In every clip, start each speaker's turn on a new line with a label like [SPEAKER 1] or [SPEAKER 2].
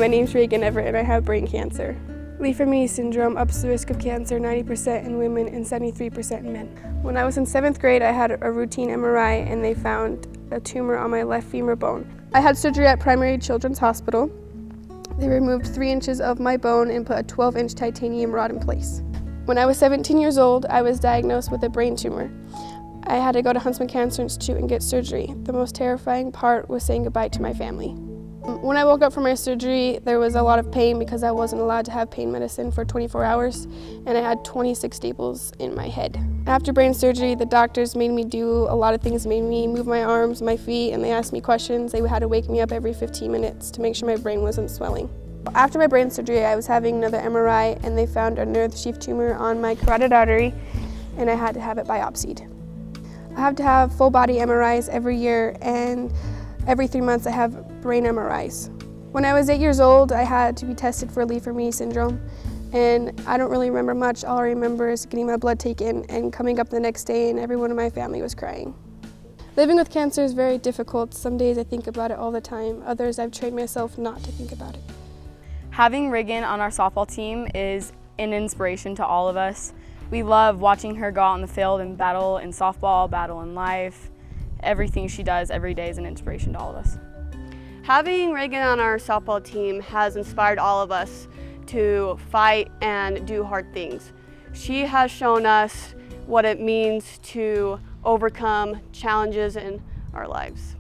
[SPEAKER 1] my name's Reagan Everett and I have brain cancer. Li-fraumeni Syndrome ups the risk of cancer 90% in women and 73% in men. When I was in 7th grade, I had a routine MRI and they found a tumor on my left femur bone. I had surgery at Primary Children's Hospital. They removed 3 inches of my bone and put a 12-inch titanium rod in place. When I was 17 years old, I was diagnosed with a brain tumor. I had to go to Huntsman Cancer Institute and get surgery. The most terrifying part was saying goodbye to my family. When I woke up from my surgery, there was a lot of pain because I wasn't allowed to have pain medicine for 24 hours, and I had 26 staples in my head. After brain surgery, the doctors made me do a lot of things, made me move my arms, my feet, and they asked me questions. They had to wake me up every 15 minutes to make sure my brain wasn't swelling. After my brain surgery, I was having another MRI, and they found a nerve sheath tumor on my carotid artery, and I had to have it biopsied. I have to have full body MRIs every year, and every 3 months I have brain MRIs. When I was 8 years old, I had to be tested for Li-fraumeni Syndrome, and I don't really remember much. All I remember is getting my blood taken and coming up the next day and everyone in my family was crying. Living with cancer is very difficult. Some days I think about it all the time. Others I've trained myself not to think about it.
[SPEAKER 2] Having Reagan on our softball team is an inspiration to all of us. We love watching her go out on the field and battle in softball, battle in life. Everything she does every day is an inspiration to all of us.
[SPEAKER 3] Having Reagan on our softball team has inspired all of us to fight and do hard things. She has shown us what it means to overcome challenges in our lives.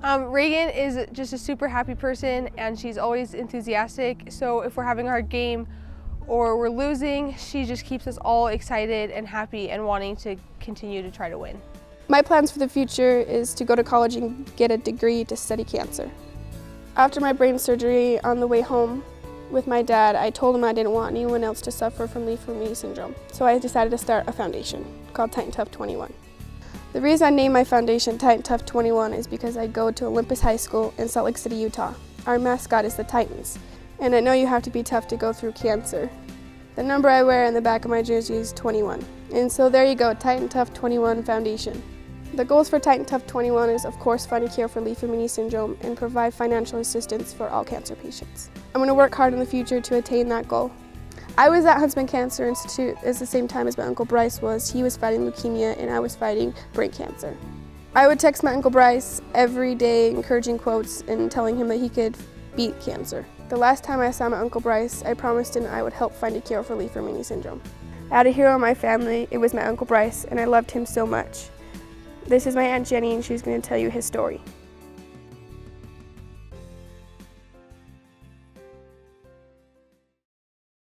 [SPEAKER 4] Reagan is just a super happy person and she's always enthusiastic, so if we're having a hard game or we're losing, she just keeps us all excited and happy and wanting to continue to try to win.
[SPEAKER 1] My plans for the future is to go to college and get a degree to study cancer. After my brain surgery, on the way home with my dad, I told him I didn't want anyone else to suffer from Li-fraumeni Syndrome. So I decided to start a foundation called TitanTough21. The reason I named my foundation TitanTough21 is because I go to Olympus High School in Salt Lake City, Utah. Our mascot is the Titans, and I know you have to be tough to go through cancer. The number I wear in the back of my jersey is 21. And so there you go, TitanTough21 Foundation. The goals for TitanTough21 is, of course, find a cure for Li-fraumeni Syndrome and provide financial assistance for all cancer patients. I'm going to work hard in the future to attain that goal. I was at Huntsman Cancer Institute at the same time as my Uncle Bryce was. He was fighting leukemia and I was fighting brain cancer. I would text my Uncle Bryce every day, encouraging quotes and telling him that he could beat cancer. The last time I saw my Uncle Bryce, I promised him I would help find a cure for Li-fraumeni Syndrome. I had a hero in my family. It was my Uncle Bryce, and I loved him so much. This is my Aunt Jenny, and she's going to tell you his story.